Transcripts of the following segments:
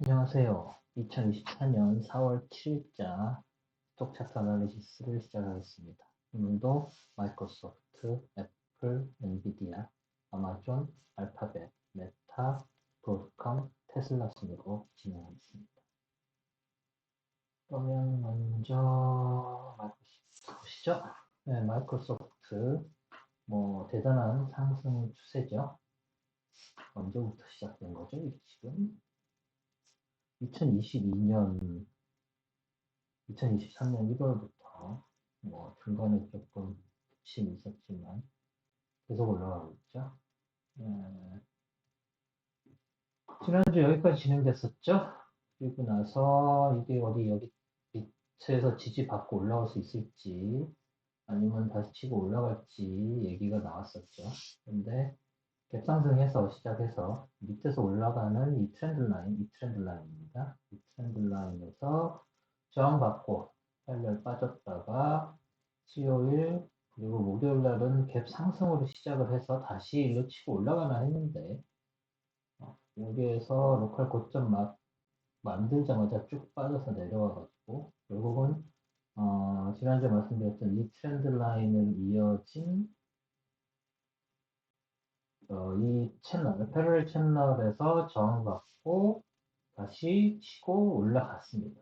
안녕하세요. 2024년 4월 7일자 스톡 차트 아날리시스를 시작하겠습니다. 오늘도 마이크로소프트, 애플, 엔비디아, 아마존, 알파벳, 메타, 브로드컴, 테슬라 순으로 진행하겠습니다. 그러면 먼저 마이크로소프트 보시죠. 네, 마이크로소프트 대단한 상승 추세죠. 언제부터 시작된 거죠? 이게 지금 2022년 2023년 1월부터 중간에 조금 부침이 있었지만 계속 올라가고 있죠. 네, 지난주 여기까지 진행됐었죠. 그리고 나서 이게 어디 여기 밑에서 지지받고 올라올 수 있을지 아니면 다시 치고 올라갈지 얘기가 나왔었죠. 근데 갭상승해서 시작해서 밑에서 올라가는 이 트렌드 라인입니다. 이 트렌드 라인에서 저항받고 팔렬 빠졌다가 수요일 그리고 목요일 날은 갭 상승으로 시작을 해서 다시 일로 치고 올라가나 했는데 여기에서 로컬 고점 만들자마자 쭉 빠져서 내려와가지고 결국은 지난주에 말씀드렸던 이 트렌드 라인을 이어진 이 채널, 패러렐 채널에서 저항받고 다시 치고 올라갔습니다.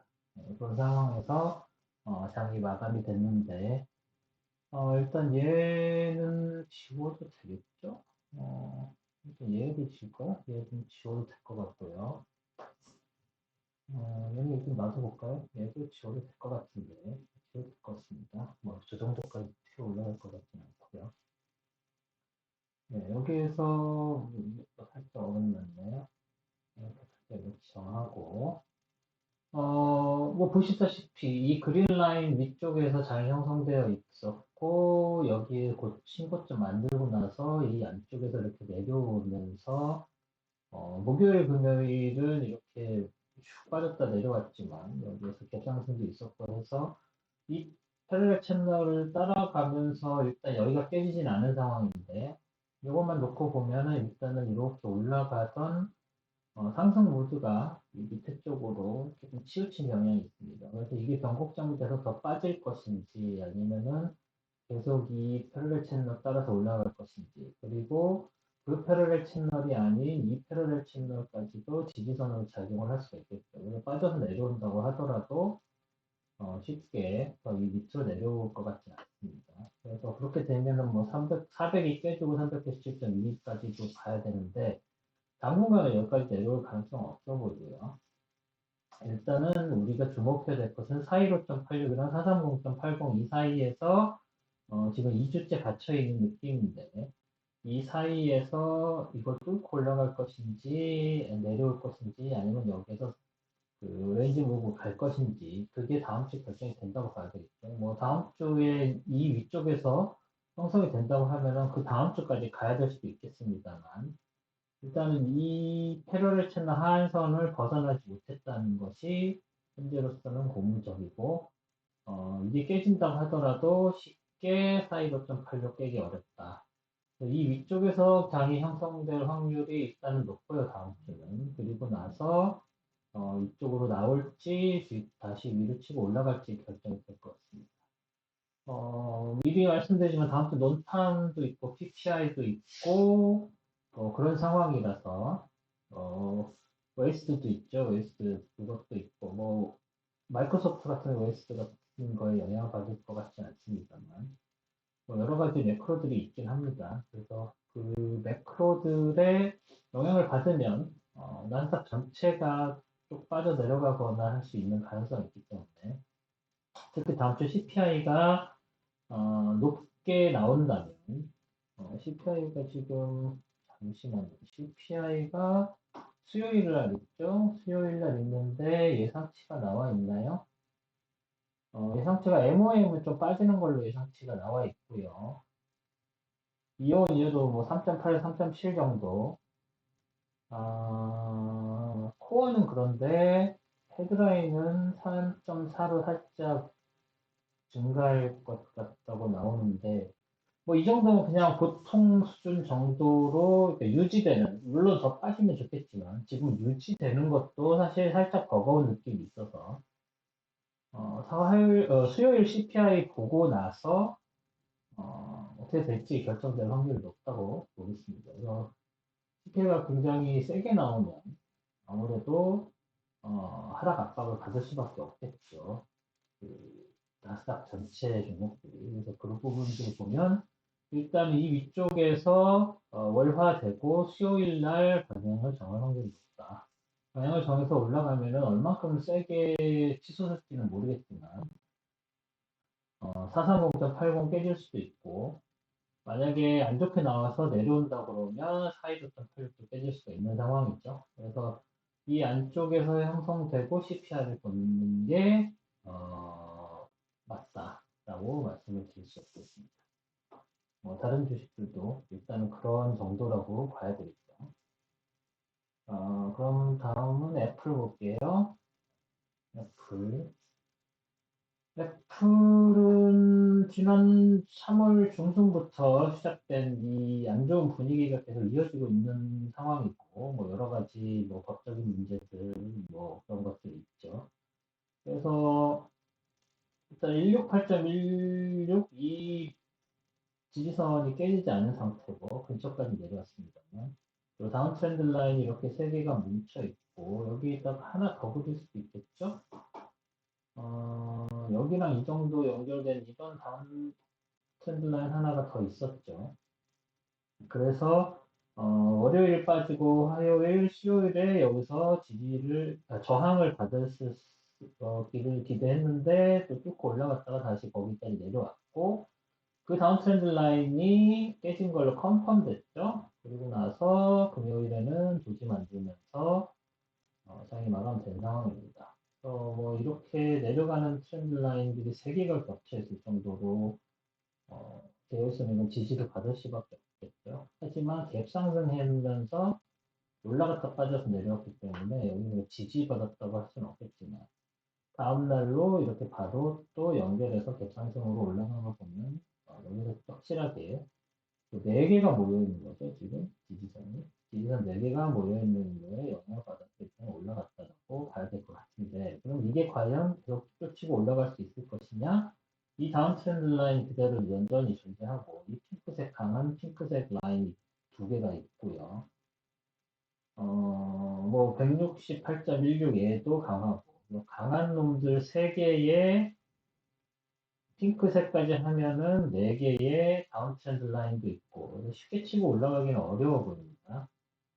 그런 상황에서 장이 마감이 됐는데 일단 얘는 지워도 되겠죠? 일단 얘도 질까요? 얘도 지워도 될 것 같고요. 얘는 좀 놔둬볼까요? 얘도 지워도 될 것 같은데 지워도 될 것 같습니다. 저 정도까지 튀어 올라갈 것 같지는 않고요. 네, 여기에서 살짝 어긋났네요. 이렇게 정하고 보시다시피 이 그린 라인 위쪽에서 장이 형성되어 있었고 여기에 곧 신고점 만들고 나서 이 안쪽에서 이렇게 내려오면서 목요일 금요일은 이렇게 쭉 빠졌다 내려왔지만 여기에서 갭상승도 있었고 해서 이 패러렐 채널을 따라가면서 일단 여기가 깨지진 않은 상황인데 이것만 놓고 보면은 일단은 이렇게 올라가던 상승 모드가 이 밑에 쪽으로 조금 치우친 경향이 있습니다. 그래서 이게 변곡점이 돼서 더 빠질 것인지 아니면은 계속 이 패러렐 채널 따라서 올라갈 것인지 그리고 그 패러렐 채널이 아닌 이 패러렐 채널까지도 지지선으로 작용을 할 수가 있겠죠. 그래서 빠져서 내려온다고 하더라도 쉽게 이 밑으로 내려올 것 같지 않습니다. 그래서 그렇게 되면은 400이 깨지고 387.22까지도 가야 되는데 당분간은 여기까지 내려올 가능성은 없어 보이고요. 일단은 우리가 주목해야 될 것은 415.86이랑 430.80 이 사이에서 지금 2주째 갇혀 있는 느낌인데 이 사이에서 이걸 뚫고 올라갈 것인지 내려올 것인지 아니면 여기서 그 레인지 모으고 갈 것인지 그게 다음 주 결정이 된다고 봐야 되겠죠. 다음 주에 이 위쪽에서 형성이 된다고 하면은 그 다음 주까지 가야 될 수도 있겠습니다만 일단은 이 패러렐 채널 하한선을 벗어나지 못했다는 것이 현재로서는 고무적이고 이게 깨진다고 하더라도 쉽게 사이버점 8로 깨기 어렵다. 이 위쪽에서 장이 형성될 확률이 일단은 높고요, 다음 주는. 그리고 나서 이쪽으로 나올지 다시 위로 치고 올라갈지 결정이 될 것 같습니다. 미리 말씀드리지만 다음 주 논탄도 있고 PPI도 있고 그런 상황이라서 웨스트도 있죠. 웨스트 그것도 있고 마이크로소프트 같은 웨스트 같은 거에 영향을 받을 것 같지 않습니다만 여러 가지 매크로들이 있긴 합니다. 그래서 그 매크로들의 영향을 받으면 나스닥 전체가 쭉 빠져 내려가거나 할 수 있는 가능성이 있기 때문에 특히 다음 주 CPI가 높게 나온다면 CPI가 지금 잠시만요. CPI가 수요일 날 있죠? 수요일 날 있는데 예상치가 나와 있나요? 예상치가 MOM은 좀 빠지는 걸로 예상치가 나와 있고요. 이온 이어도 3.8, 3.7 정도. 코어는 그런데 헤드라인은 3.4로 살짝 증가할 것 같다고 나오는데 뭐 이 정도는 그냥 보통 수준 정도로 이렇게 유지되는, 물론 더 빠지면 좋겠지만, 지금 유지되는 것도 사실 살짝 버거운 느낌이 있어서, 수요일 CPI 보고 나서, 어떻게 될지 결정될 확률이 높다고 보겠습니다. 그래서 CPI가 굉장히 세게 나오면, 아무래도, 하락 압박을 받을 수밖에 없겠죠. 그 나스닥 전체 종목들이. 그래서 그런 부분들 보면 일단 이 위쪽에서 월화되고 수요일 날 방향을 정할 확률이 높다. 방향을 정해서 올라가면은 얼만큼 세게 치솟을지는 모르겠지만 430.80 깨질 수도 있고 만약에 안 좋게 나와서 내려온다 그러면 42.86도 깨질 수가 있는 상황이죠. 그래서 이 안쪽에서 형성되고 CPR을 보는 게 맞다라고 말씀을 드릴 수 있겠습니다. 다른 주식들도 일단은 그런 정도라고 봐야 되겠죠. 그럼 다음은 애플 볼게요. 애플. 애플은 지난 3월 중순부터 시작된 이 안 좋은 분위기가 계속 이어지고 있는 상황이고, 뭐 여러 가지 뭐 법적인 문제들, 뭐 그런 것들이 있죠. 그래서 일단 168.16 이 지지선이 깨지지 않은 상태고 근처까지 내려왔습니다만, 또 다운 트렌드 라인이 이렇게 세 개가 뭉쳐 있고 여기에다가 하나 더 그릴 수도 있겠죠? 여기랑 이 정도 연결된 이건 다운 트렌드 라인 하나가 더 있었죠. 그래서 월요일 빠지고 화요일, 수요일에 여기서 저항을 받을 기를 기대했는데 또 뚫고 올라갔다가 다시 거기까지 내려왔고 그 다음 트렌드 라인이 깨진 걸로 컨펌 됐죠. 그리고 나서 금요일에는 도지 만들면서 장이 마감된 상황입니다. 뭐 이렇게 내려가는 트렌드 라인들이 세 개가 겹쳐 있을 정도로 되어 있으면 지지를 받을 수밖에 없겠죠. 하지만 갭 상승하면서 올라갔다 빠져서 내려왔기 때문에 여기서 지지받았다고 할 수는 없겠지만 다음 날로 이렇게 바로 또 연결해서 갭 상승으로 올라간 걸 보면 여기서 확실하게 네 개가 모여 있는 거죠, 지금 지지선 네 개가 모여 있는 거에 영향을 받았을 때 올라갔다고 봐야 될 것 같은데, 그럼 이게 과연 계속 쫓치고 올라갈 수 있을 것이냐? 이 다음 트렌드 라인 그대로 여전히 존재하고, 이 강한 핑크색 라인이 두 개가 있고요. 뭐 168.16 얘도 강하고, 강한 놈들 세 개의 핑크색까지 하면은 4개의 다운 트렌드 라인도 있고, 그래서 쉽게 치고 올라가기는 어려워 보입니다.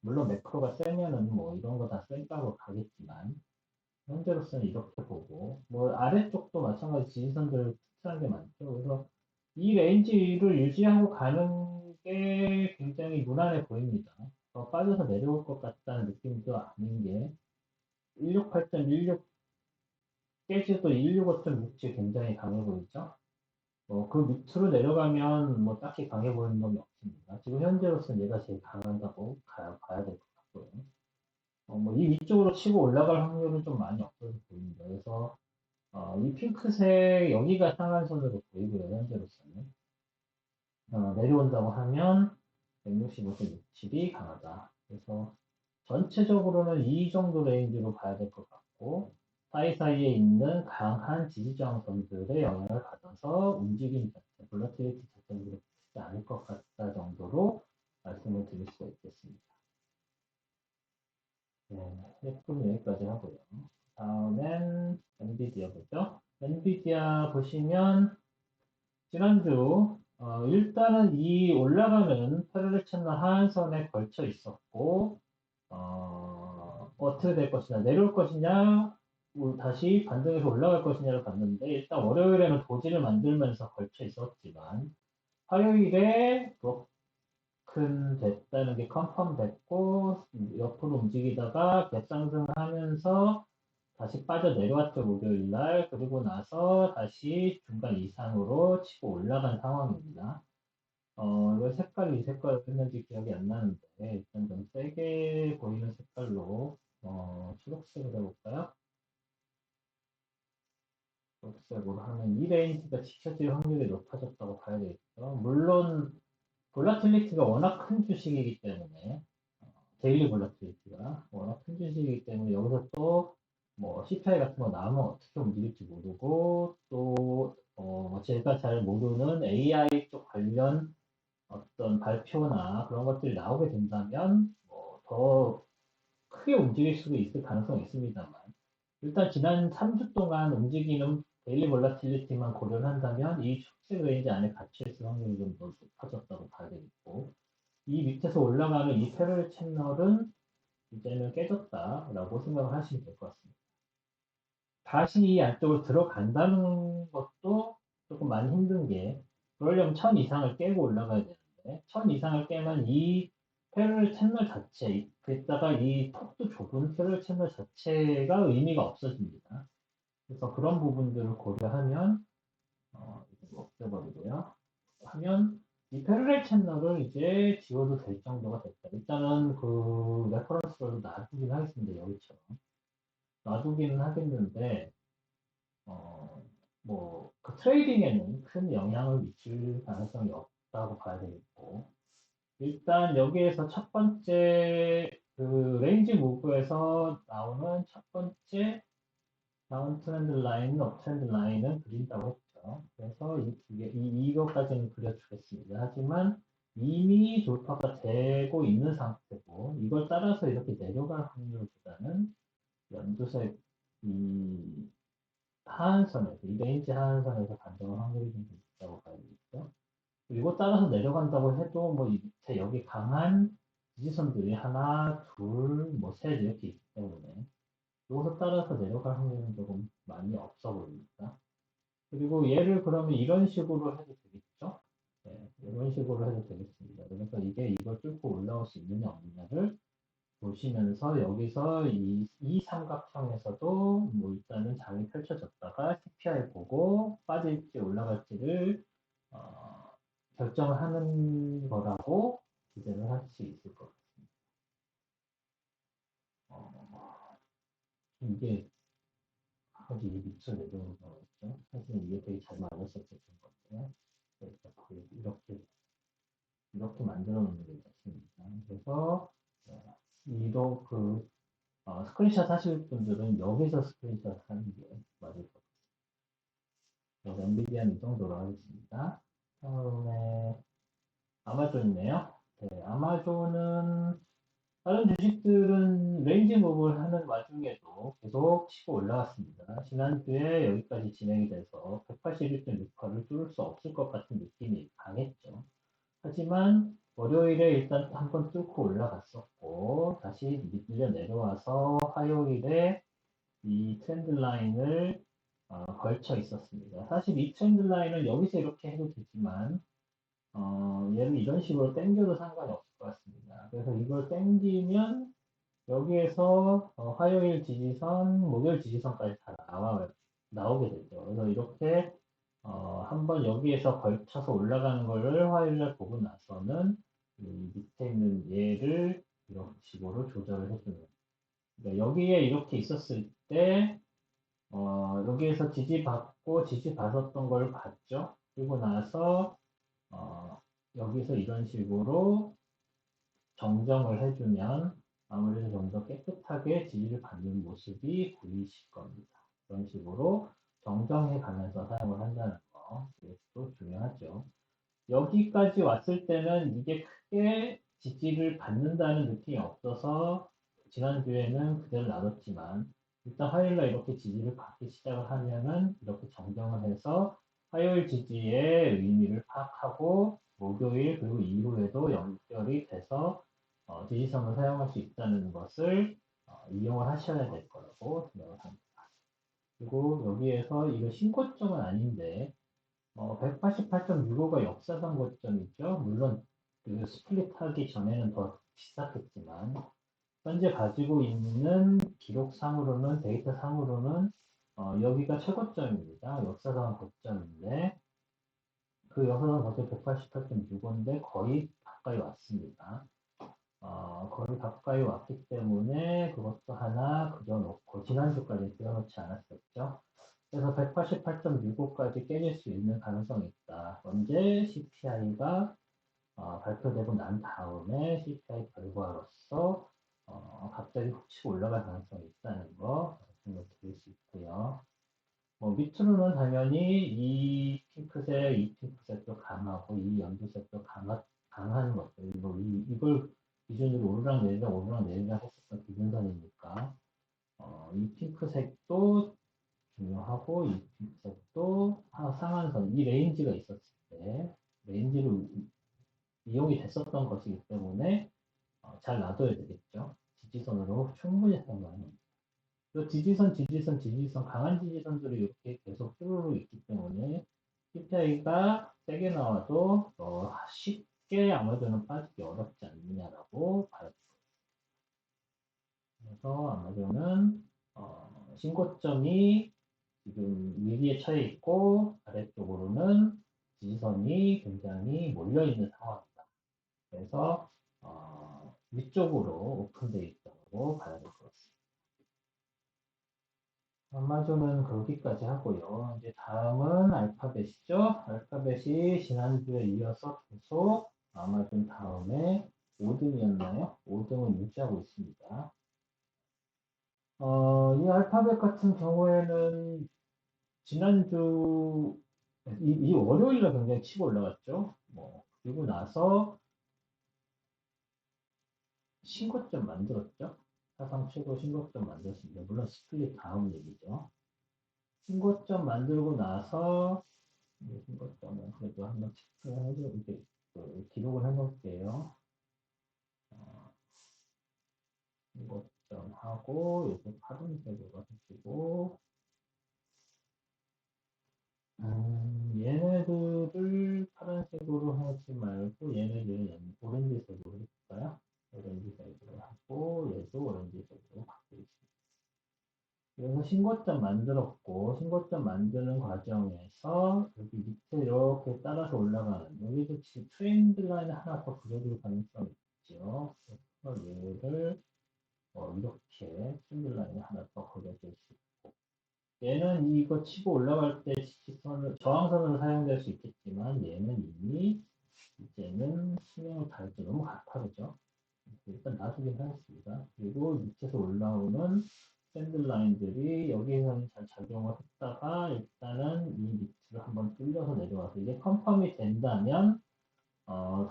물론 매크로가 세면은 뭐 이런 거 다 쌩까고 가겠지만, 현재로서는 이렇게 보고, 뭐 아래쪽도 마찬가지 지지선들 특수한 게 많죠. 그래서 이 레인지를 유지하고 가는 게 굉장히 무난해 보입니다. 더 빠져서 내려올 것 같다는 느낌도 아닌 게, 168.16 깨지도 165.67 굉장히 강해 보이죠? 그 밑으로 내려가면 뭐 딱히 강해 보이는 건 없습니다. 지금 현재로서는 얘가 제일 강한다고 봐야 될 것 같고요. 뭐 이 위쪽으로 치고 올라갈 확률은 좀 많이 없어서 보입니다. 그래서 이 핑크색 여기가 상한선으로 보이고요. 현재로서는 내려온다고 하면 165.67이 강하다. 그래서 전체적으로는 이 정도 레인지로 봐야 될 것 같고 사이사이에 있는 강한 지지저항선들의 영향을 받아서 움직임 자체, 볼러티리티 자체는 그렇지 않을 것 같다 정도로 말씀을 드릴 수가 있겠습니다. 네, 예쁜 여기까지 하고요. 다음엔 엔비디아 보죠. 엔비디아 보시면 지난주 일단은 이 올라가는 패러렐 채널 하한선에 걸쳐 있었고 어떻게 될 것이냐, 내려올 것이냐, 다시 반등해서 올라갈 것이냐를 봤는데, 일단 월요일에는 도지를 만들면서 걸쳐 있었지만, 화요일에 브로큰 됐다는 게 컨펌 됐고, 옆으로 움직이다가 갭상승하면서 다시 빠져 내려왔죠, 목요일 날. 그리고 나서 다시 중간 이상으로 치고 올라간 상황입니다. 왜 색깔이 이 색깔을 했는지 기억이 안 나는데, 일단 좀 세게 보이는 색깔로, 초록색으로 해볼까요? 녹색으로 하면 이 레인지가 지켜질 확률이 높아졌다고 봐야 되겠죠. 물론 볼라틸리티가 워낙 큰 주식이기 때문에 데일리 볼라틸리티가 워낙 큰 주식이기 때문에 여기서 또 뭐 CPI 같은 거 나오면 어떻게 움직일지 모르고 또 제가 잘 모르는 AI 쪽 관련 어떤 발표나 그런 것들이 나오게 된다면 더 크게 움직일 수도 있을 가능성이 있습니다만 일단 지난 3주 동안 움직이는 데일리 볼라틸리티만 고려를 한다면 이 초색 레인지 안에 갇혀 있을 확률이 좀 더 높아졌다고 봐야 되겠고 이 밑에서 올라가는 이 패럴 채널은 이제는 깨졌다라고 생각을 하시면 될 것 같습니다. 다시 이 안쪽으로 들어간다는 것도 조금 많이 힘든 게 그러려면 1000 이상을 깨고 올라가야 되는데 1000 이상을 깨면 이 패럴 채널 자체 그랬다가 이 턱도 좁은 패럴 채널 자체가 의미가 없어집니다. 그래서 그런 부분들을 고려하면 없애버리고요. 하면 이 패러렐 채널을 이제 지워도 될 정도가 됐다. 일단은 그 레퍼런스를 놔두긴 하겠습니다. 여기처럼 놔두기는 하겠는데 그 트레이딩에는 큰 영향을 미칠 가능성이 없다고 봐야 되겠고 일단 여기에서 첫 번째 그 레인지 무브에서 나오는 첫 번째 다운 트렌드 라인, 업 트렌드 라인은 그린다고 했죠. 그래서 이것까지는 그려주겠습니다. 하지만 이미 돌파가 되고 있는 상태고 이걸 따라서 이렇게 내려갈 확률보다는 연두색 이 하한선에서 이 레인지 하한선에서 반등할 확률이 좀 있다고 봐야겠죠. 그리고 따라서 내려간다고 해도 뭐 밑에 여기 강한 지지선들이 하나, 둘, 뭐 셋 이렇게 있기 때문에 이것에 따라서 내려갈 확률은 조금 많이 없어 보입니다. 그리고 얘를 그러면 이런 식으로 해도 되겠죠? 네, 이런 식으로 해도 되겠습니다. 그래서 이게 이걸 뚫고 올라올 수 있느냐 없느냐를 보시면서 여기서 이 삼각형에서도 뭐 일단은 장이 펼쳐졌다가 CPI 보고 빠질지 올라갈지를 어, 결정하는 거라고 기대를 할 수 있을 것 같습니다. 이게 아주 이 밑으로 내려오는 거였죠. 사실 이게 되게 잘 맞았었던 건데 이렇게 만들어 놓는 게 좋습니다. 그래서 이도 스크린샷 하실 분들은 여기서 스크린샷 하는 게 맞을 것 같습니다. 그래서 엔비디아는 이 정도로 하겠습니다. 다음에 아마존이네요. 네, 아마존은 다른 주식들은 레인지 무브를 하는 와중에도 계속 치고 올라왔습니다. 지난주에 여기까지 진행이 돼서 181.68을 뚫을 수 없을 것 같은 느낌이 강했죠. 하지만 월요일에 일단 한번 뚫고 올라갔었고 다시 밀려 내려와서 화요일에 이 트렌드 라인을 걸쳐 있었습니다. 사실 이 트렌드 라인을 여기서 이렇게 해도 되지만 얘를 이런 식으로 당겨도 상관이 없을 것 같습니다. 그래서 이걸 당기면 여기에서 화요일 지지선, 목요일 지지선까지 다 나오게 되죠. 그래서 이렇게 한번 여기에서 걸쳐서 올라가는 거를 화요일날 보고 나서는 이 밑에 있는 얘를 이런 식으로 조절을 해주는. 그러니까 여기에 이렇게 있었을 때 여기에서 지지받고 지지받았던 걸 봤죠. 그리고 나서 여기서 이런 식으로 정정을 해주면 아무래도 좀 더 깨끗하게 지지를 받는 모습이 보이실 겁니다. 그런 식으로 정정해 가면서 사용을 한다는 거, 이것도 중요하죠. 여기까지 왔을 때는 이게 크게 지지를 받는다는 느낌이 없어서 지난주에는 그대로 놔뒀지만 일단 화요일날 이렇게 지지를 받기 시작을 하면은 이렇게 정정을 해서 화요일 지지의 의미를 파악하고 목요일 그리고 이후에도 연결이 돼서 지지선을 사용할 수 있다는 것을 이용을 하셔야 될 거라고 생각을 합니다. 그리고 여기에서 이거 신고점은 아닌데 188.65가 역사상 고점이죠. 물론 그 스플릿 하기 전에는 더 비쌌겠지만 현재 가지고 있는 기록상으로는 데이터상으로는 여기가 최고점입니다. 역사상 고점인데 그 역사상 고점 188.65인데 거의 가까이 왔습니다. 거의 가까이 왔기 때문에 그것도 하나 그려놓고 지난주까지 그려놓지 않았었죠. 그래서 188.65까지 깨질 수 있는 가능성이 있다. 언제 CPI가 발표되고 난 다음에 CPI 결과로서 갑자기 훅 치고 올라갈 가능성이 있다는 거 생각드릴 수 있고요. 뭐 밑으로는 당연히 이 핑크색, 이 핑크색도 강하고 이 연두색도 강한 것들. 이걸 기준으로 오르락 내리락 했었던 기준선이니까 이 핑크색도 중요하고 이 핑크색도 상한선, 이 레인지가 있었을 때 레인지로 이용이 됐었던 것이기 때문에 잘 놔둬야 되겠죠. 지지선으로 충분히 사용하는. 또 지지선, 강한 지지선들이 이렇게 계속 쭈루루 있기 때문에 CPI가 세게 나와도 쉽게 아마존은 빠지기 어렵지 않느냐라고 봐요. 그래서 아마존은 신고점이 지금 위기에 처해 있고 아래쪽으로는 지지선이 굉장히 몰려 있는 상황이다. 그래서 위쪽으로 오픈되어 있다고 봐야 될 것 같습니다. 아마존은 그렇게까지 하고요. 이제 다음은 알파벳이죠. 알파벳이 지난주에 이어서 계속 아마존 다음에 5등이었나요? 5등을 유지하고 있습니다. 이 알파벳 같은 경우에는 지난주 이 월요일에 굉장히 치고 올라갔죠. 그리고 나서 신고점 만들었죠. 사상 최고 신고점 만들었습니다. 물론 스플릿 다음 얘기죠. 신고점 만들고 나서 신고점은 그래도 한번 체크해줘 이렇게 기록을 해놓을게요. 신고점 하고 요거 파란색으로 해주고 얘네들을 파란색으로 하지 말고 얘네들은 오렌지색으로 해줄까요? 오렌지색으로 하고 얘도 오렌지색으로 바꾸겠습니다. 그래서 신고점 만들었고 신고점 만드는 과정에서 여기 밑에 이렇게 따라서 올라가는 여기도 지금 트렌드 라인 하나 더 그려줄 가능성이 있죠. 그래서 얘를 이렇게 트렌드 라인 하나 더 그려줄 수 있고 얘는 이거 치고 올라갈 때 지지선을 저항선으로 사용될 수 있겠지만 얘는 이미 이제는 수명을 다할 때 너무 가파르죠. 일단 놔두긴 하겠습니다. 그리고 밑에서 올라오는 샌들 라인들이 여기에서는 잘 작용을 했다가 일단은 이 밑으로 한번 뚫려서 내려와서 이게 컨펌이 된다면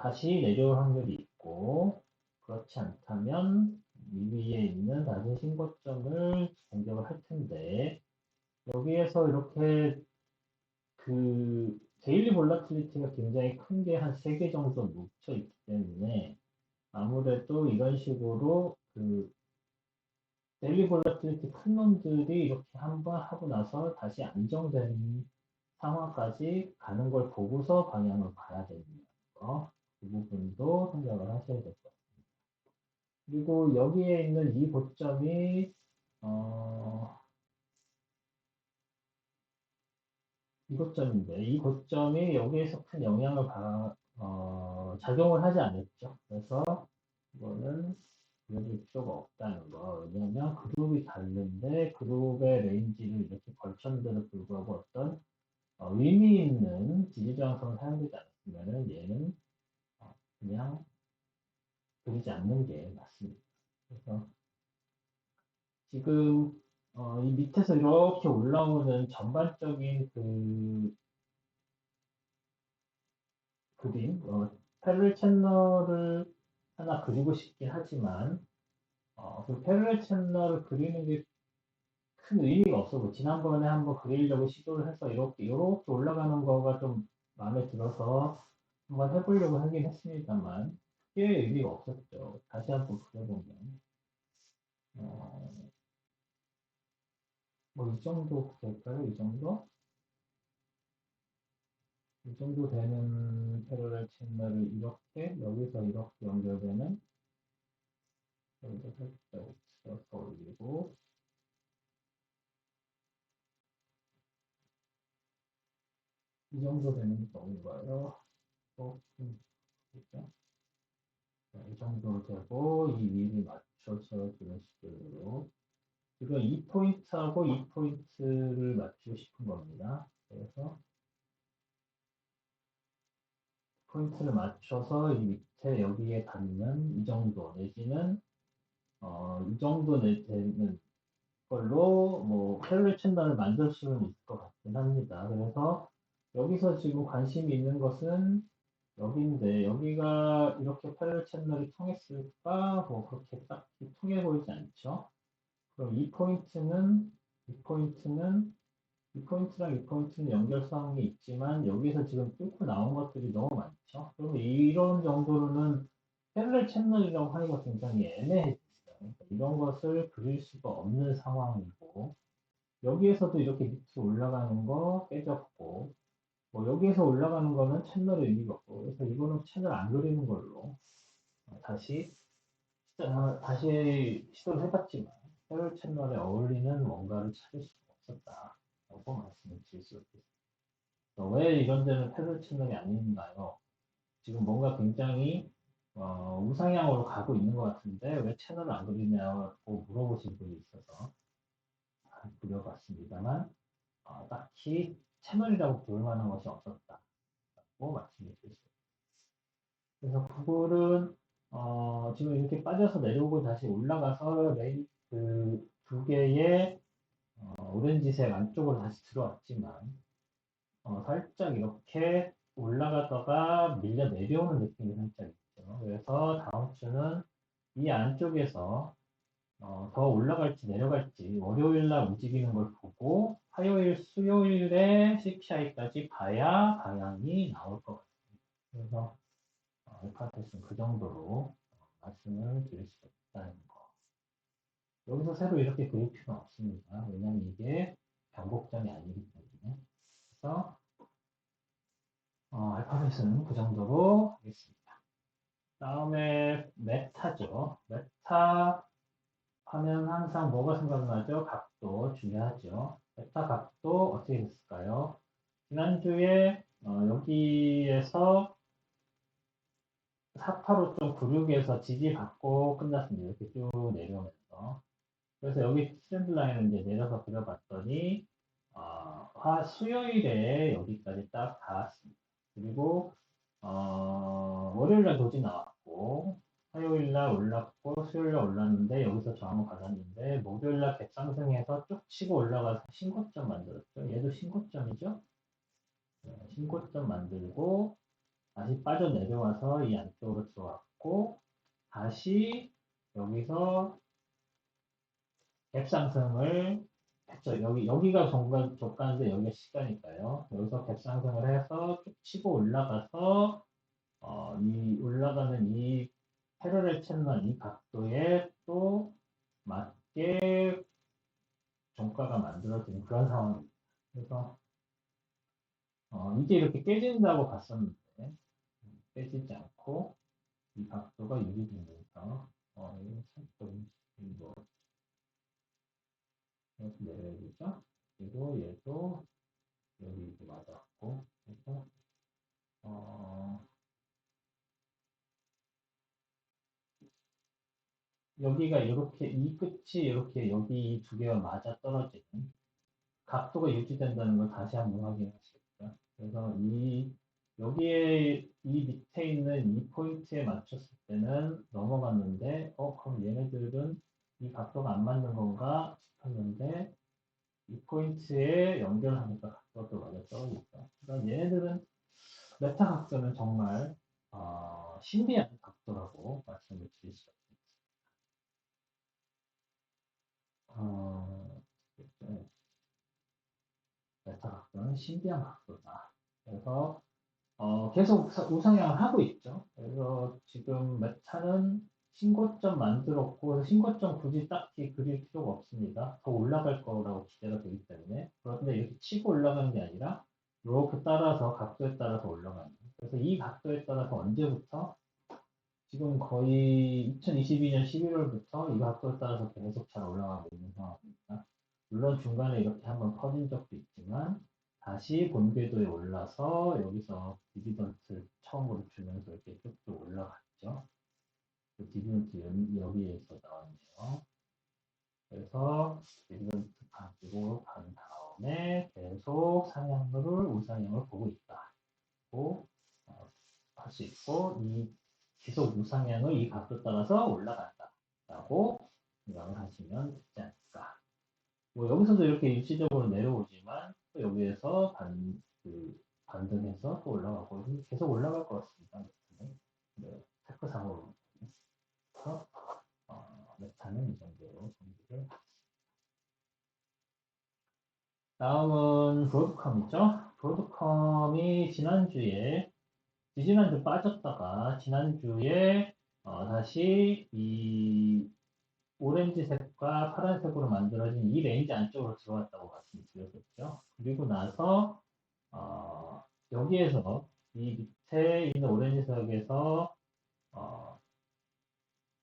다시 내려올 확률이 있고 그렇지 않다면 이 위에 있는 다시 신고점을 공격을 할 텐데 여기에서 이렇게 그 데일리 볼라til리티가 굉장히 큰 게 한 3개 정도 뭉쳐 있기 때문에 아무래도 이런 식으로 그 데일리 볼라til리티 큰 놈들이 이렇게 한번 하고 나서 다시 안정되는 상황까지 가는 걸 보고서 방향을 봐야 되는 거. 그 부분도 생각을 하셔야 될 것 같습니다. 그리고 여기에 있는 이 고점이 이 고점인데 이 고점이 여기에서 큰 영향을 작용을 하지 않았죠. 그래서 이거는 그려줄 필요가 없다는 거. 왜냐하면 그룹이 다른데 그룹의 레인지를 이렇게 걸쳤는데도 불구하고 어떤 의미 있는 지지저항성을 사용되지 않았으면 얘는 그냥 그리지 않는 게 맞습니다. 그래서 지금 이 밑에서 이렇게 올라오는 전반적인 그 그림, 패러렐 채널을 하나 그리고 싶긴 하지만 그 패러렐 채널을 그리는 게 큰 의미가 없어. 지난번에 한번 그리려고 시도를 해서 이렇게 올라가는 거가 좀 마음에 들어서 한번 해보려고 하긴 했습니다만 크게 의미가 없었죠. 다시 한번 그려보면 뭐 이 정도 될까요? 이 정도? 이 정도 되는 패러렐 채널을 이렇게 여기서 이렇게 연결되는 여기서 살짝 치어서 올리고 이 정도 되는 건가요? 그렇죠? 이 정도 되고 이 위를 맞춰서 주는 식으로 이거 2포인트하고 2포인트를 맞추고 싶은 겁니다. 그래서 포인트를 맞춰서 이 밑에 여기에 닿는 이 정도 내지는 이 정도 되는 걸로 뭐 패러렐 채널을 만들 수는 있을 것 같긴 합니다. 그래서 여기서 지금 관심이 있는 것은 여기인데 여기가 이렇게 패러렐 채널이 통했을까? 뭐 그렇게 딱히 통해 보이지 않죠. 그럼 이 포인트랑 이 포인트는 연결성이 있지만 여기서 지금 뚫고 나온 것들이 너무 많죠. 그러면 이런 정도로는 패러렐 채널이라고 하기가 굉장히 애매해졌어요. 그러니까 이런 것을 그릴 수가 없는 상황이고 여기에서도 이렇게 밑으로 올라가는 거 깨졌고 뭐 여기에서 올라가는 거는 채널의 의미가 없고 그래서 이거는 채널 안 그리는 걸로 다시 시도를 해봤지만 패러렐 채널에 어울리는 뭔가를 찾을 수가 없었다라고 말씀을 드릴 수 있습니다. 왜 이런 데는 패러렐 채널이 아닌가요? 지금 뭔가 굉장히 우상향으로 가고 있는 것 같은데 왜 채널을 안 그리냐고 물어보신 분이 있어서 그려봤습니다만 딱히 채널이라고 부를 만한 것이 없었다고 말씀을 드렸습니다. 그래서 구글은 지금 이렇게 빠져서 내려오고 다시 올라가서 두 개의 오렌지색 안쪽으로 다시 들어왔지만 살짝 이렇게 올라가다가 밀려 내려오는 느낌이 살짝 있죠. 그래서 다음 주는 이 안쪽에서 더 올라갈지 내려갈지 월요일 날 움직이는 걸 보고 화요일, 수요일에 CPI까지 봐야 방향이 나올 것 같습니다. 그래서 알파벳은 그 정도로 말씀을 드릴 수 있다는 거. 여기서 새로 이렇게 그릴 필요는 없습니다. 왜냐하면 이게 변곡점이 아니기 때문에. 그래서 알파벳은 그 정도로 하겠습니다. 다음에 메타죠. 메타 하면 항상 뭐가 생각나죠? 각도 중요하죠. 메타 각도 어떻게 됐을까요? 지난주에 여기에서 48.96에서 지지받고 끝났습니다. 이렇게 쭉 내려오면서. 그래서 여기 트렌드 라인을 이제 내려서 그려봤더니 수요일에 여기까지 딱 닿았습니다. 그리고 월요일날 도지 나왔고 화요일날 올랐고 수요일날 올랐는데 여기서 저항을 받았는데 목요일날 갭상승해서 쭉 치고 올라가서 신고점 만들었죠. 얘도 신고점이죠. 신고점 만들고 다시 빠져내려와서 이 안쪽으로 들어왔고 다시 여기서 갭상승을 했죠. 여기가 저가인데 여기가 시가니까요. 여기서 갭상승을 해서 쭉 치고 올라가서 이 올라가는 이 패러렐 채널 이 각도에 또 맞게 종가가 만들어지는 그런 상황입니다. 그래서 이게 이렇게 깨진다고 봤었는데 깨지지 않고 이 각도가 유지되면서 이거 살짝 뭐 이렇게 내려야 되죠. 그리고 얘도 여기 맞았고 그래서 여기가 이렇게 이 끝이 이렇게 여기 두 개가 맞아 떨어지는 각도가 유지된다는 걸 다시 한번 확인하시겠죠. 그래서 여기에 이 밑에 있는 이 포인트에 맞췄을 때는 넘어갔는데 그럼 얘네들은 이 각도가 안 맞는 건가 싶었는데 이 포인트에 연결하니까 각도가 또 맞아 떨어지죠. 그러니까 얘네들은 메타 각도는 정말 신비한 각도라고 말씀을 드릴 수 있습니다. 메타 각도는 신비한 각도다. 그래서 계속 우상향을 하고 있죠. 그래서 지금 메타는 신고점 만들었고 신고점 굳이 딱히 그릴 필요가 없습니다. 더 올라갈 거라고 기대가 되기 때문에 그런데 이렇게 치고 올라가는 게 아니라 이렇게 따라서 각도에 따라서 올라가는 그래서 이 각도에 따라서 언제부터 지금 거의 2022년 11월부터 이 각도에 따라서 계속 잘 올라가고 있는 상황입니다. 물론 중간에 이렇게 한번 퍼진 적도 있지만 다시 본궤도에 올라서 여기서 디비던트 처음으로 주면서 이렇게 쭉쭉 올라갔죠. 그 디비던트 여기에서 나왔네요. 그래서 해서 이걸 가지고 간 다음에 계속 상향을 우상향을 보고 있다고 할 수 있고 이 지속 우상향을 이 값에 따라서 올라간다라고 생각을 하시면 되지 않을까. 뭐 여기서도 이렇게 일시적으로 내려오지만 또 여기에서 반등해서 또 올라가고 계속 올라갈 것 같습니다. 네, 테크상으로 메타는 이 정도로 정리를. 다음은 브로드컴이죠. 브로드컴이 지난주 빠졌다가 지난주에 다시 이 오렌지색과 파란색으로 만들어진 이 레인지 안쪽으로 들어왔다고 말씀드렸었죠. 그리고 나서 여기에서 이 밑에 있는 오렌지색에서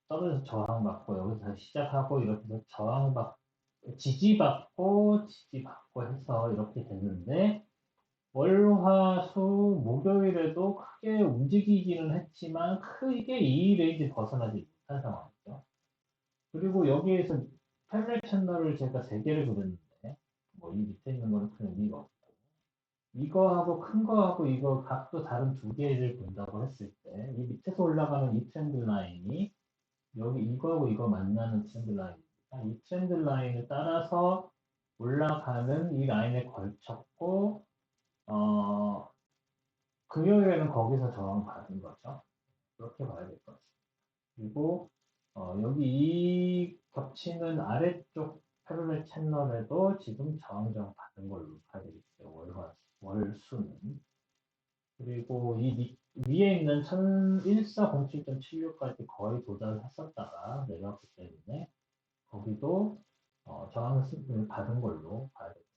떨어져서 저항받고 여기서 다시 시작하고 이렇게 해서 지지받고 해서 이렇게 됐는데 월화수 목요일에도 크게 움직이기는 했지만 크게 이 레인지 벗어나지 못한 상황이죠. 그리고 여기에서 패널 채널을 제가 3개를 그렸는데 뭐 이 밑에 있는 거는 큰 의미가 없고 이거하고 큰 거하고 이거 각도 다른 2개를 본다고 했을 때 이 밑에서 올라가는 이 트렌드 라인이 여기 이거하고 이거 만나는 트렌드 라인입니다. 이 트렌드 라인을 따라서 올라가는 이 라인에 걸쳤고 금요일에는 거기서 저항받은 거죠. 그렇게 봐야 될 것 같습니다. 그리고 여기 이 겹치는 아래쪽 패러렐 채널에도 지금 저항 받은 걸로 봐야 되겠죠. 월수는. 그리고 이 위에 있는 1407.76까지 거의 도달했었다가 내려왔기 때문에 거기도 저항을 받은 걸로 봐야 되겠습니다.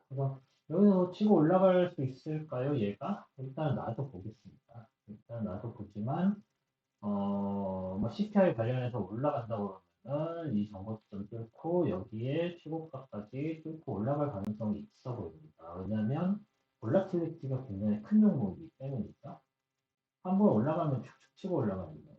그래서 여기서 치고 올라갈 수 있을까요? 얘가? 일단 놔둬 보겠습니다. 일단 놔둬 보지만 뭐 CPI 관련해서 올라간다고 그러면은 이 정보점 뚫고 여기에 최고가까지 뚫고 올라갈 가능성이 있어 보입니다. 왜냐하면 볼라틸리티가 굉장히 큰 종목이기 때문이죠. 한번 올라가면 축축 치고 올라갑니다.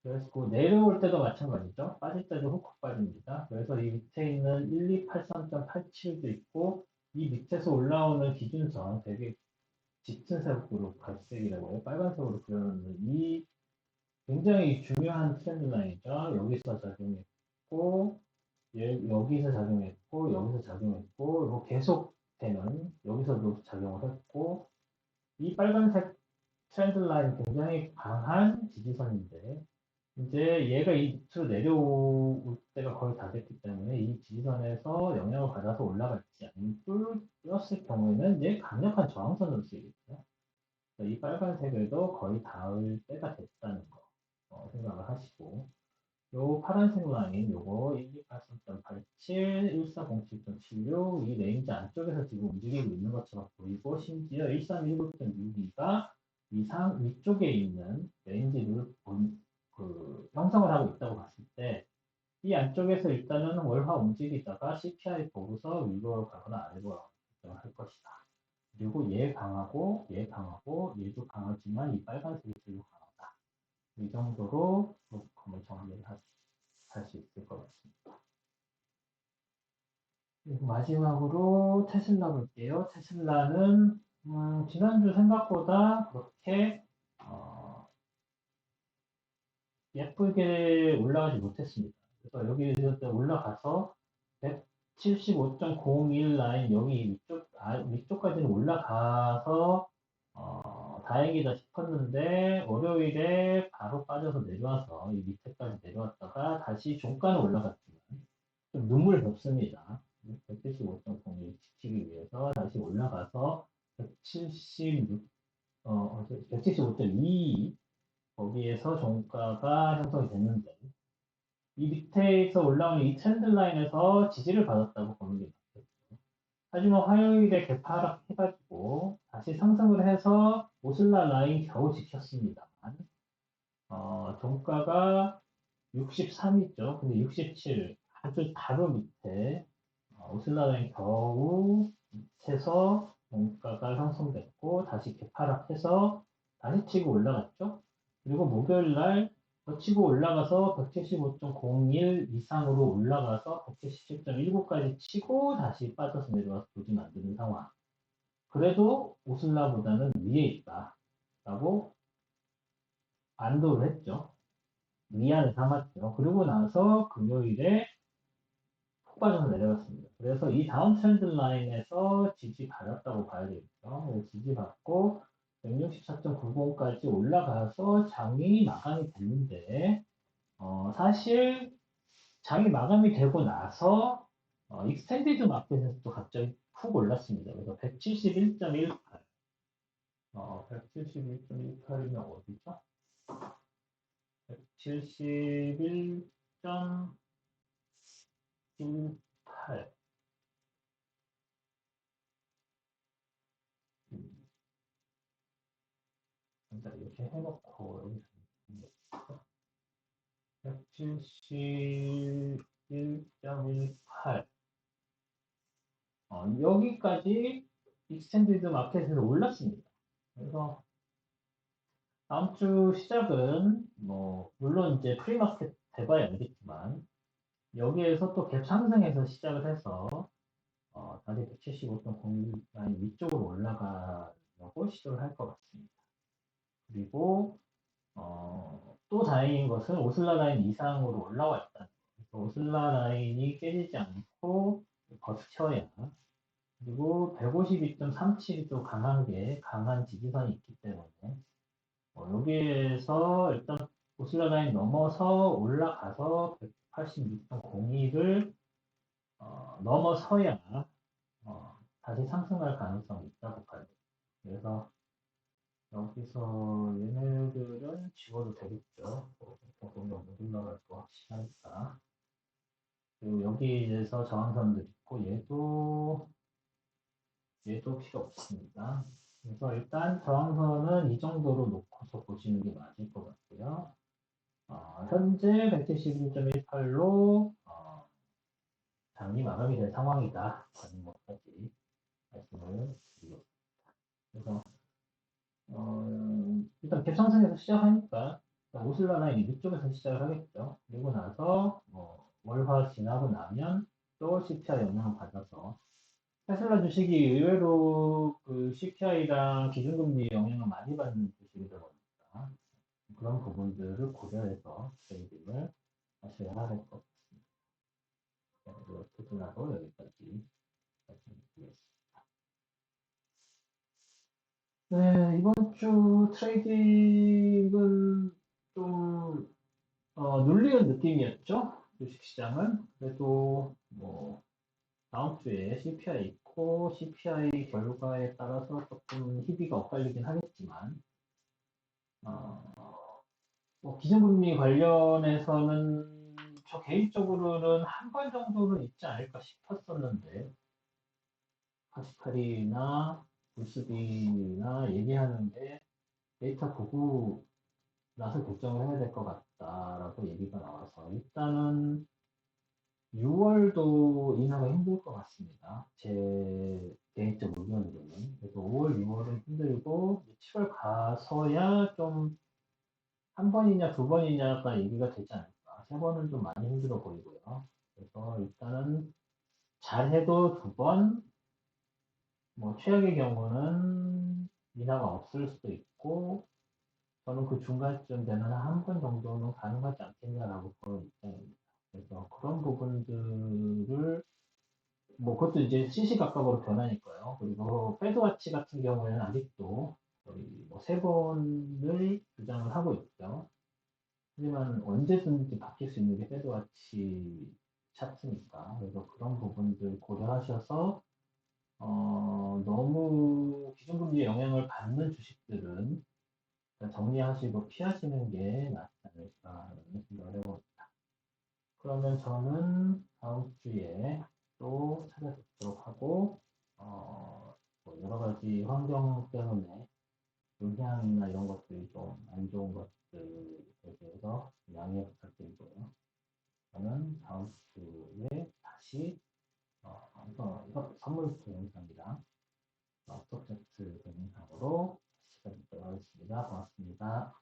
그래서 그 내려올 때도 마찬가지죠. 빠질 때도 훅훅 빠집니다. 그래서 이 밑에 있는 1283.87도 있고 이 밑에서 올라오는 기준선 되게 짙은 색으로 갈색이라고 해요. 빨간색으로 그려놓는 이 굉장히 중요한 트렌드 라인이죠. 여기서 작용했고 여기서 작용했고 여기서 작용했고 이거 계속되는 여기서도 작용을 했고 이 빨간색 트렌드 라인 굉장히 강한 지지선인데 이제 얘가 이 밑으로 내려올 때가 거의 다 됐기 때문에 이 지지선에서 영향을 받아서 올라갈지 아니면 뚫렸을 경우에는 얘 강력한 저항선으로 쓰이겠죠. 이 빨간색에도 거의 닿을 때가 됐다는 거 생각을 하시고 요 파란색 라인 요거 1283.87, 1407.76 이 레인지 안쪽에서 지금 움직이고 있는 것처럼 보이고 심지어 1319.62가 위쪽에 있는 레인지를 형성을 하고 있다고 봤을 때 이 안쪽에서 일단은 월화 움직이다가 CPI 보고서 위로 가거나 아래로 가거나 할 것이다. 그리고 얘도 강하지만 이 빨간색이 제일 강하다. 이 정도로 정리를 할 수 있을 것 같습니다. 그리고 마지막으로 테슬라 볼게요. 테슬라는 지난주 생각보다 그렇게 예쁘게 올라가지 못했습니다. 그래서 여기서 올라가서 175.01 라인 여기 위쪽까지는 올라가서 다행이다 싶었는데 월요일에 바로 빠져서 내려와서 이 밑에까지 내려왔다가 다시 종가는 올라갔지만 좀 눈물겹습니다. 175.01 지키기 위해서 다시 올라가서 175.2 거기에서 종가가 형성이 됐는데 이 밑에서 올라오는 이 트렌드 라인에서 지지를 받았다고 보는 게 맞겠죠. 하지만 화요일에 개파락 해가지고 다시 상승을 해서 오슬라 라인 겨우 지켰습니다만 종가가 63이죠. 근데 67 아주 바로 밑에 오슬라 라인 겨우 밑에서 종가가 형성됐고 다시 개파락해서 다시 치고 올라갔죠. 그리고 목요일 날 더 치고 올라가서 175.01 이상으로 올라가서 177.19까지 치고 다시 빠져서 내려와서 도지 만드는 상황. 그래도 오슬라보다는 위에 있다. 라고 안도를 했죠. 위안을 삼았죠. 그리고 나서 금요일에 푹 빠져서 내려갔습니다. 그래서 이 다음 트렌드 라인에서 지지받았다고 봐야 되겠죠. 지지받고 164.90까지 올라가서 장이 마감이 됐는데 사실 장이 마감이 되고 나서 익스텐디드 마켓에서 또 갑자기 푹 올랐습니다. 그래서 171.18 171.18이면 어디죠? 171.18 이렇게 해놓고 여기서 171.18 여기까지 익스텐디드 마켓에서 올랐습니다. 그래서 다음 주 시작은 뭐 물론 이제 프리마켓 돼봐야 알겠지만 여기에서 또 갭 상승해서 시작을 해서 다시 175.01 라인 위쪽으로 올라가려고 시도를 할 것 같습니다. 그리고 또 다행인 것은 오슬라 라인 이상으로 올라와 있다는 거. 오슬라 라인이 깨지지 않고 버텨야 그리고 152.37이 또 강한 지지선이 있기 때문에 여기에서 일단 오슬라 라인 넘어서 올라가서 186.02를 넘어서야 다시 상승할 가능성이 있다고 봐요. 그래서 여기서 얘네들은 지워도 되겠죠. 보면 못 올라갈 거 확실하니까. 그리고 여기에서 저항선들 있고 얘도 필요 없습니다. 그래서 일단 저항선은 이 정도로 놓고서 보시는 게 맞을 것 같고요. 현재 171.18로 장이 마감이 된 상황이다 하는 것까지 말씀을 드리겠습니다. 그래서 일단 갭상승에서 시작하니까 오슬라 라인 위쪽에서 시작을 하겠죠. 그리고 나서 월화 지나고 나면 또 CPI 영향을 받아서 테슬라 주식이 의외로 그 CPI랑 기준금리 영향을 많이 받는 주식이다 보니까 그런 부분들을 고려해서 트레이딩을 하셔야 할 것 같습니다. 그리고 테슬라도 여기까지 말씀드리겠습니다. 네, 이번 주 트레이딩은 좀 눌리는 느낌이었죠. 주식시장은. 그래도 뭐 다음 주에 CPI 있고 CPI 결과에 따라서 조금 희비가 엇갈리긴 하겠지만 뭐 기준금리 관련해서는 저 개인적으로는 한 번 정도는 있지 않을까 싶었었는데 카시칼이나 불스비나 얘기하는데 데이터 보고 나서 결정을 해야 될 것 같다라고 얘기가 나와서 일단은 6월도 인하가 힘들 것 같습니다. 제 개인적 의견으로는. 그래서 5월, 6월은 힘들고 7월 가서야 좀 한 번이냐 두 번이냐가 얘기가 되지 않을까. 세 번은 좀 많이 힘들어 보이고요. 그래서 일단은 잘해도 두 번, 뭐 최악의 경우는 인하가 없을 수도 있고 저는 그 중간쯤 되는 한 번 정도는 가능하지 않겠냐라고 보는 입장입니다. 그래서 그런 부분들을 뭐 그것도 이제 시시각각으로 변하니까요. 그리고 패드와치 같은 경우에는 아직도 거의 뭐세 번을 주장을 하고 있죠. 하지만 언제든지 바뀔 수 있는 게 패드와치 차트니까. 그래서 그런 부분들 고려하셔서 너무 기준금리 영향을 받는 주식들은 정리하시고 피하시는 게 낫지 않을까라는 생각을 해봅니다. 그러면 저는 다음 주에 또 찾아뵙도록 하고, 뭐 여러 가지 환경 때문에 음향이나 이런 것들이 좀 안 좋은 것들에 대해서 양해 부탁드리고요. 저는 다음 주에 다시, 이거 선물 동영상이랑 스톡 차트 동영상으로 찾아뵙도록 하겠습니다. 고맙습니다.